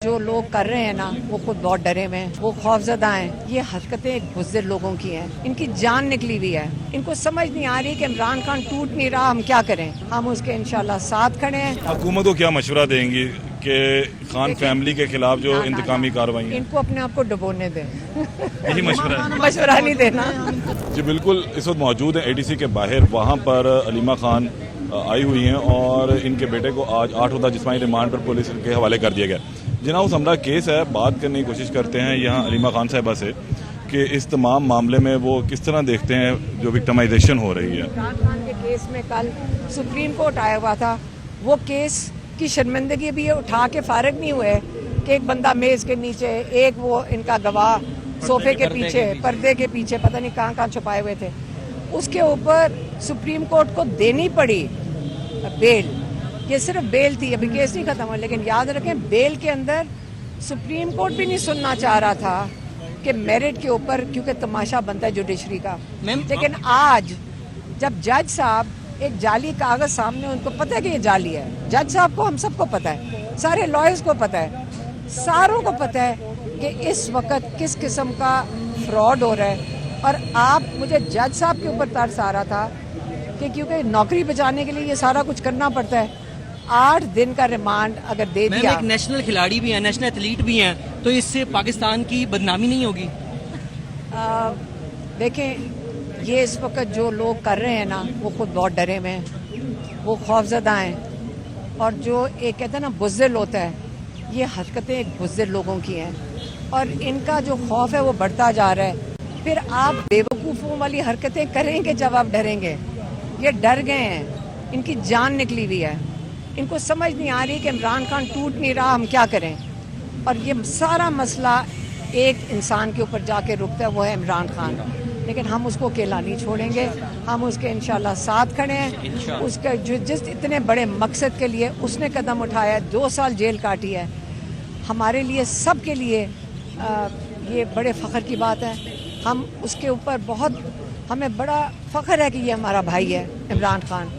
जो लोग कर रहे हैं ना वो खुद बहुत डरे हुए हैं, वो खौफजदा हैं। ये हरकतें एक बुज़दिल लोगों की हैं, इनकी जान निकली हुई है। इनको समझ नहीं आ रही कि इमरान खान टूट नहीं रहा, हम क्या करें। हम उसके इंशाल्लाह साथ खड़े हैं। हुकूमत को क्या मशवरा देंगी कि खान फैमिली के खिलाफ जो इंतकामी कार्रवाई है, इनको अपने आप को डुबोने दें। यही मशवरा है। मशवरा नहीं देना। जी बिल्कुल, इस वक्त मौजूद है एडीसी के बाहर। वहाँ पर अलीमा खान आई हुई हैं और इनके बेटे को आज 8 रोज़ा जिस्मानी रिमांड पर पुलिस के हवाले कर दिया गया। जिना उस हमला केस है, बात करने की कोशिश करते हैं यहाँ अलीमा खान साहिबा से कि इस तमाम मामले में वो किस तरह देखते हैं जो विक्टिमाइजेशन हो रही है। इमरान खान के केस में कल सुप्रीम कोर्ट आया हुआ था, वो केस की शर्मिंदगी भी उठा के फारिग नहीं हुए कि एक बंदा मेज के नीचे, एक वो इनका गवाह सोफे के पीछे, पर्दे के पीछे, पता नहीं कहाँ कहाँ छुपाए हुए थे। उसके ऊपर सुप्रीम कोर्ट को देनी पड़ी बेल। ये सिर्फ बेल थी, अभी केस नहीं खत्म हुआ, लेकिन याद रखें बेल के अंदर सुप्रीम कोर्ट भी नहीं सुनना चाह रहा था कि मेरिट के ऊपर, क्योंकि तमाशा बनता है जुडिशरी का। लेकिन आज जब जज साहब एक जाली कागज सामने, उनको पता है कि ये जाली है, जज साहब को, हम सबको पता है, सारे लॉयर्स को पता है, सारों को पता है कि इस वक्त किस किस्म का फ्रॉड हो रहा है। और आप, मुझे जज साहब के ऊपर तरस आ रहा था कि क्योंकि नौकरी बचाने के लिए ये सारा कुछ करना पड़ता है। 8 दिन का रिमांड अगर दे दिया। एक नेशनल खिलाड़ी भी हैं, नेशनल एथलीट भी हैं, तो इससे पाकिस्तान की बदनामी नहीं होगी? देखें, ये इस वक्त जो लोग कर रहे हैं ना वो खुद बहुत डरे हुए हैं, वो खौफजदा हैं। और जो एक कहते हैं ना बुज़दिल होता है, ये हरकतें एक बुज़दिल लोगों की हैं और इनका जो खौफ है वो बढ़ता जा रहा है। फिर आप बेवकूफ़ों वाली हरकतें करेंगे जब आप डरेंगे। ये डर गए हैं, इनकी जान निकली हुई है। इनको समझ नहीं आ रही कि इमरान खान टूट नहीं रहा, हम क्या करें। और ये सारा मसला एक इंसान के ऊपर जाके रुकता है, वो है इमरान खान। लेकिन हम उसको अकेला नहीं छोड़ेंगे, हम उसके इंशाल्लाह साथ खड़े हैं। उसका जो जिस इतने बड़े मकसद के लिए उसने कदम उठाया है, 2 साल जेल काटी है, हमारे लिए, सब के लिए ये बड़े फ़ख्र की बात है। हम उसके ऊपर बहुत, हमें बड़ा फ़ख्र है कि ये हमारा भाई है इमरान खान,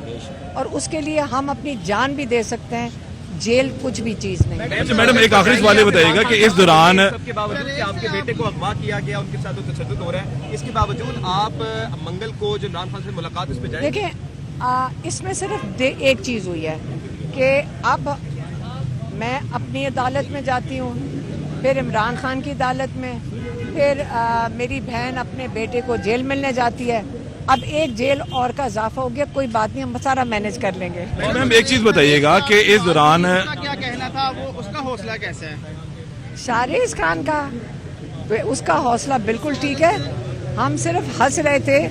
और उसके लिए हम अपनी जान भी दे सकते हैं। जेल कुछ भी चीज़ नहीं। अच्छा मैडम, एक आखिरी सवाल ये बताइएगा कि इस दौरान सबके बावजूद कि आपके बेटे को अगवा किया गया, उनके साथ तशद्दुद हो रहा है, इसके बावजूद आप मंगल को जो इमरान खान से मुलाकात, इस पे जाएंगे? देखें, इसमें सिर्फ एक चीज़ हुई है कि अब मैं अपनी अदालत में जाती हूँ, फिर इमरान खान की अदालत में, फिर मेरी बहन अपने बेटे को जेल मिलने जाती है। अब एक जेल और का इजाफा हो गया, कोई बात नहीं, हम सारा मैनेज कर लेंगे। मैम एक चीज़ बताइएगा कि इस दौरान क्या कहना था, वो उसका हौसला कैसा है? शाहरियार खान का, उसका हौसला बिल्कुल ठीक है। हम सिर्फ हंस रहे थे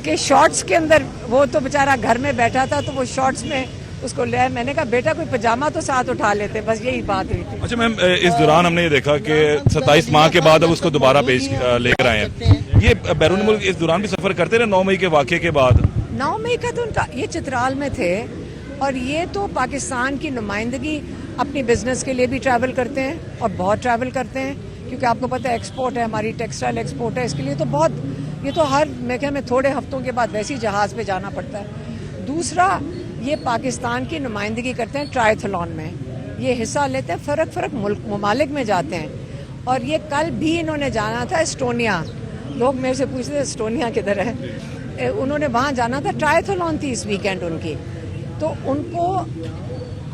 कि शॉर्ट्स के अंदर, वो तो बेचारा घर में बैठा था तो वो शॉर्ट्स में उसको ले, मैंने कहा बेटा कोई पजामा तो साथ उठा लेते, बस यही बात हुई थी। अच्छा मैम, इस दौरान हमने ये देखा कि 27 माह के बाद अब उसको दोबारा पेश लेकर आए हैं। ये बैरून मुल्क इस दौरान भी सफर करते रहे 9 मई के वाक़े के बाद? 9 मई का तो उनका, ये चित्राल में थे और ये तो पाकिस्तान की नुमाइंदगी अपनी बिजनेस के लिए भी ट्रैवल करते हैं और बहुत ट्रैवल करते हैं, क्योंकि आपको पता है एक्सपोर्ट है, हमारी टेक्सटाइल एक्सपोर्ट है, इसके लिए तो बहुत, ये तो हर मेरे ख्याल में थोड़े हफ्तों के बाद वैसे ही जहाज़ पे जाना पड़ता है। दूसरा, ये पाकिस्तान की नुमाइंदगी करते हैं ट्रायथलॉन में, ये हिस्सा लेते हैं, फ़र्क ममालिक में जाते हैं। और ये कल भी इन्होंने जाना था एस्टोनिया, लोग मेरे से पूछते थे एस्टोनिया किधर है, उन्होंने वहाँ जाना था, ट्रायथलॉन थी इस वीकेंड उनकी, तो उनको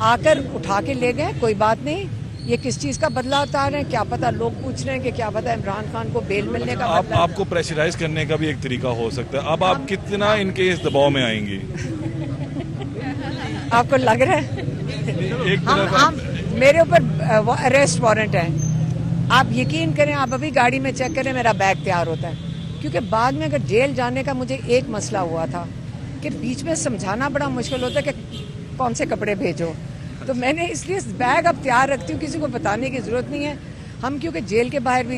आकर उठा के ले गए। कोई बात नहीं, ये किस चीज़ का बदला उतार रहे हैं क्या पता, लोग पूछ रहे हैं कि क्या पता इमरान खान को बेल मिलने का बदला। आपको प्रेशराइज करने का भी एक तरीका हो सकता है। अब आप कितना इनके इस दबाव में आएंगी? आपको लग रहा है हम मेरे ऊपर अरेस्ट वारंट है, आप यकीन करें, आप अभी गाड़ी में चेक करें, मेरा बैग तैयार होता है। क्योंकि बाद में अगर जेल जाने का मुझे एक मसला हुआ था कि बीच में समझाना बड़ा मुश्किल होता है कि कौन से कपड़े भेजो, तो मैंने इसलिए बैग अब तैयार रखती हूँ, किसी को बताने की ज़रूरत नहीं है। हम क्योंकि जेल के बाहर भी